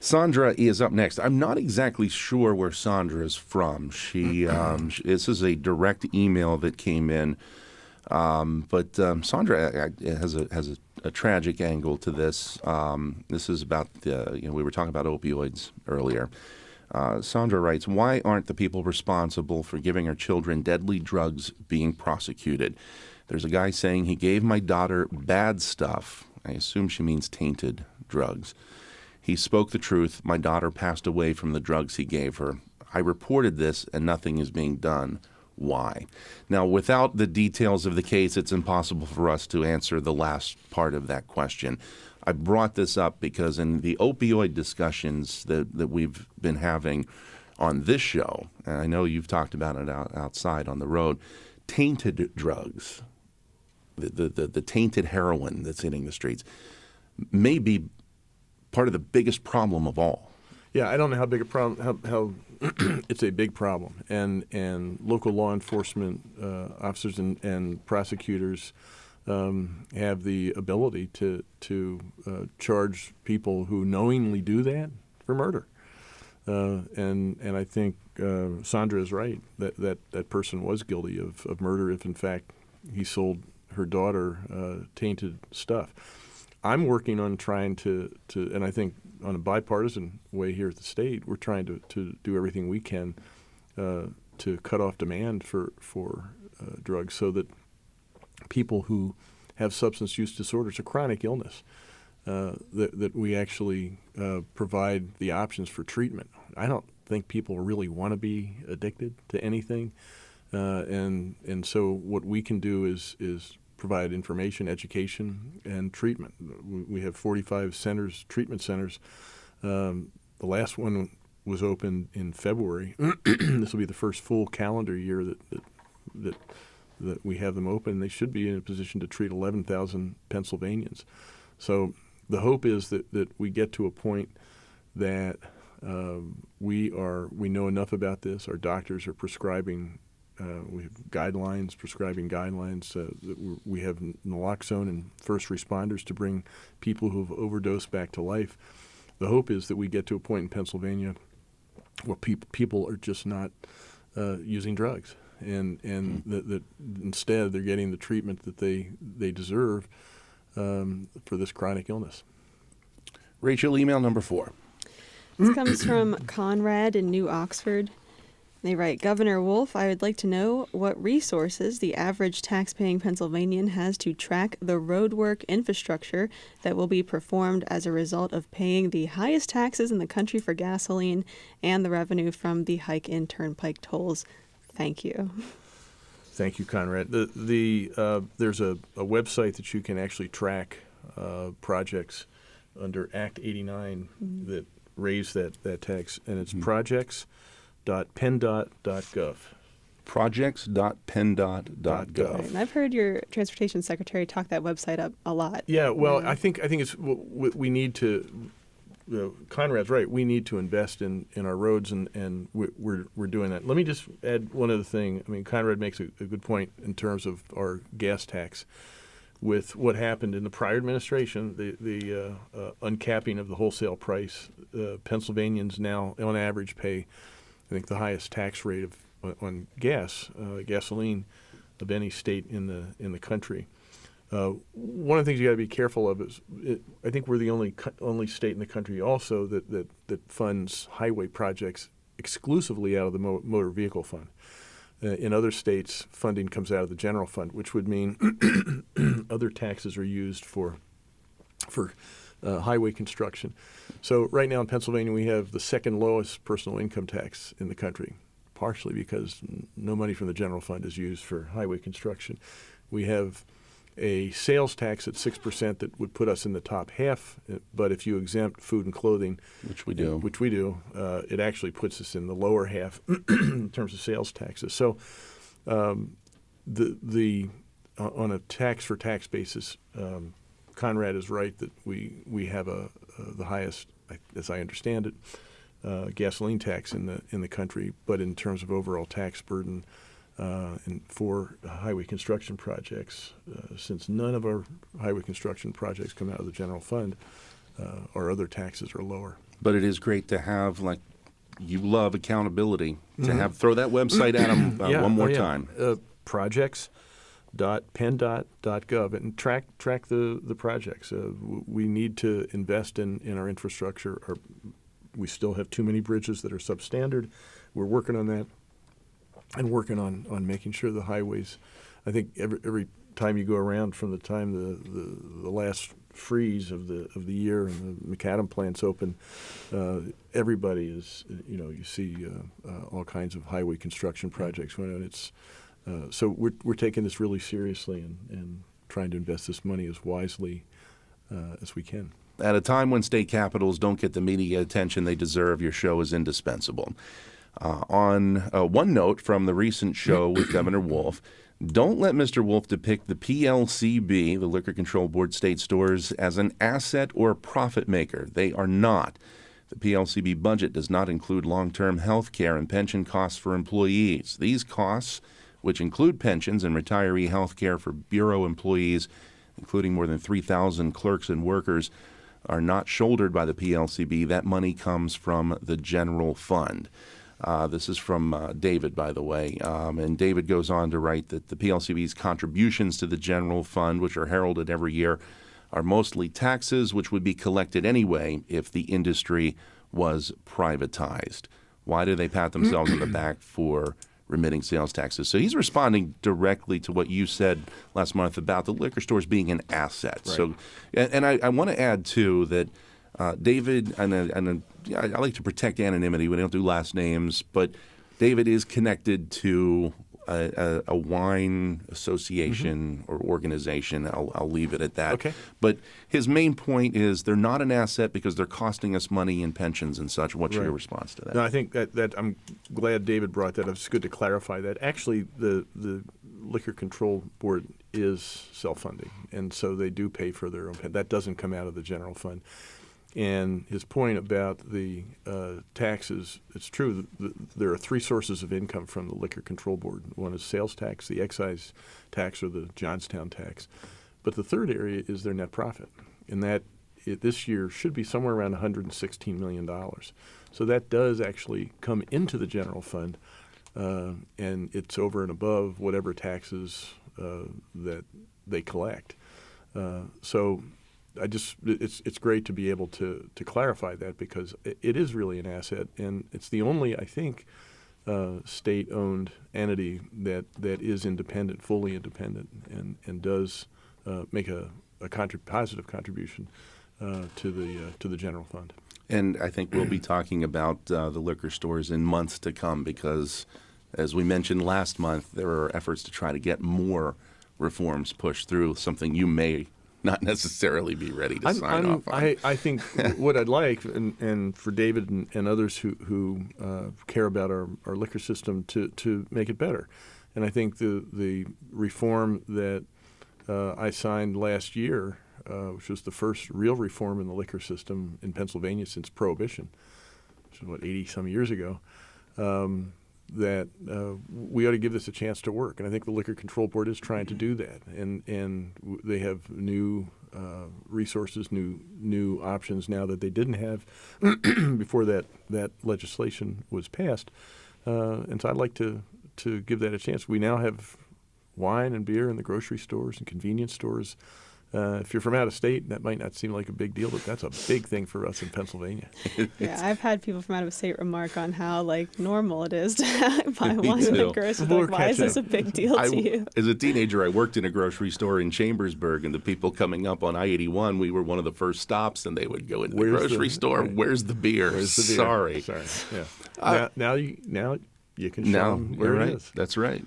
Sandra is up next. I'm not exactly sure where Sandra is from. This is a direct email that came in, but Sandra has a tragic angle to this. This is about we were talking about opioids earlier. Sandra writes, "Why aren't the people responsible for giving our children deadly drugs being prosecuted? There's a guy saying he gave my daughter bad stuff. I assume she means tainted drugs. He spoke the truth. My daughter passed away from the drugs he gave her. I reported this and nothing is being done. Why?" Now, without the details of the case, it's impossible for us to answer the last part of that question. I brought this up because in the opioid discussions that we've been having on this show, and I know you've talked about it outside on the road, tainted drugs, the tainted heroin that's hitting the streets, may be part of the biggest problem of all. Yeah, I don't know how big a problem, how it's a big problem. And local law enforcement officers and prosecutors have the ability to charge people who knowingly do that for murder. And I think Sandra is right that person was guilty of murder if, in fact, he sold her daughter tainted stuff. I'm working on trying to, and I think on a bipartisan way here at the state, we're trying to do everything we can to cut off demand for drugs so that people who have substance use disorders, a chronic illness, that we actually provide the options for treatment. I don't think people really want to be addicted to anything, and so what we can do is provide information, education, and treatment. We have 45 centers, treatment centers. The last one was opened in February. This will be the first full calendar year that we have them open. They should be in a position to treat 11,000 Pennsylvanians. So the hope is that we get to a point that we know enough about this. Our doctors are prescribing. We have prescribing guidelines. We have naloxone and first responders to bring people who have overdosed back to life. The hope is that we get to a point in Pennsylvania where people are just not using drugs, and that instead they're getting the treatment that they deserve for this chronic illness. Rachel, email number 4. This comes from Conrad in New Oxford. They write, "Governor Wolf, I would like to know what resources the average tax-paying Pennsylvanian has to track the roadwork infrastructure that will be performed as a result of paying the highest taxes in the country for gasoline and the revenue from the hike in turnpike tolls. Thank you." Thank you, Conrad. There's a website that you can actually track projects under Act 89 that raise that tax, and it's projects.penndot.gov. Projects.penndot.gov. Right. And I've heard your transportation secretary talk that website up a lot. Yeah, well, I think it's we need to. Conrad's right. We need to invest in our roads, and we're doing that. Let me just add one other thing. I mean, Conrad makes a good point in terms of our gas tax. With what happened in the prior administration, the uncapping of the wholesale price, Pennsylvanians now, on average, pay, I think, the highest tax rate on gasoline of any state in the country. One of the things you got to be careful of is, I think we're the only state in the country also that funds highway projects exclusively out of the motor vehicle fund. In other states, funding comes out of the general fund, which would mean other taxes are used for highway construction. So right now in Pennsylvania, we have the second lowest personal income tax in the country, partially because no money from the general fund is used for highway construction. We have a sales tax at 6% that would put us in the top half, but if you exempt food and clothing, which we do, it actually puts us in the lower half in terms of sales taxes. So on a tax for tax basis, Conrad is right that we have the highest, as I understand it, gasoline tax in the country, but in terms of overall tax burden. And for highway construction projects, since none of our highway construction projects come out of the general fund, our other taxes are lower. But it is great to have, like, you love accountability, to have throw that website at them one more time. Projects.penn.gov and track the projects. We need to invest in our infrastructure. We still have too many bridges that are substandard. We're working on that and working on making sure the highways. I think every time you go around from the time the last freeze of the year and the macadam plant's open, everybody is, you see all kinds of highway construction projects. So we're taking this really seriously and trying to invest this money as wisely as we can. At a time when state capitals don't get the media attention they deserve, your show is indispensable. On one note from the recent show with Governor Wolf, don't let Mr. Wolf depict the PLCB, the Liquor Control Board state stores, as an asset or profit maker. They are not. The PLCB budget does not include long-term health care and pension costs for employees. These costs, which include pensions and retiree health care for Bureau employees, including more than 3,000 clerks and workers, are not shouldered by the PLCB. That money comes from the general fund. This is from David, by the way. And David goes on to write that the PLCB's contributions to the general fund, which are heralded every year, are mostly taxes, which would be collected anyway if the industry was privatized. Why do they pat themselves on the back for remitting sales taxes? So he's responding directly to what you said last month about the liquor stores being an asset. Right. So, and I want to add, too, that David, and I like to protect anonymity. We don't do last names, but David is connected to a wine association or organization. I'll leave it at that. Okay. But his main point is they're not an asset because they're costing us money in pensions and such. What's your response to that? No, I think that I'm glad David brought that up. It's good to clarify that. Actually, the Liquor Control Board is self-funding, and so they do pay for their own. That doesn't come out of the general fund. And his point about the taxes, it's true. There are three sources of income from the Liquor Control Board. One is sales tax, the excise tax, or the Johnstown tax. But the third area is their net profit. And that this year should be somewhere around $116 million. So that does actually come into the general fund, and it's over and above whatever taxes that they collect. So it's great to be able to clarify that, because it is really an asset, and it's the only, I think, state-owned entity that is independent, fully independent, and does make a positive contribution to the general fund. And I think we'll be talking about the liquor stores in months to come, because, as we mentioned last month, there are efforts to try to get more reforms pushed through, something you may not necessarily be ready to sign off on. I think what I'd like, and for David and others who care about our liquor system, to make it better. And I think the reform that I signed last year, which was the first real reform in the liquor system in Pennsylvania since Prohibition, which is, 80-some years ago, that we ought to give this a chance to work. And I think the Liquor Control Board is trying to do that. And they have new resources, new options now that they didn't have before that legislation was passed. And so I'd like to give that a chance. We now have wine and beer in the grocery stores and convenience stores. If you're from out of state, that might not seem like a big deal, but that's a big thing for us in Pennsylvania. Yeah, I've had people from out of state remark on how normal it is to buy wine at the grocery store. Why is this a big deal to you? As a teenager, I worked in a grocery store in Chambersburg, and the people coming up on I-81, we were one of the first stops, and they would go into the grocery store. Right. Where's the beer? Where's the beer? Sorry. Yeah. Now you can show them where it is. That's right.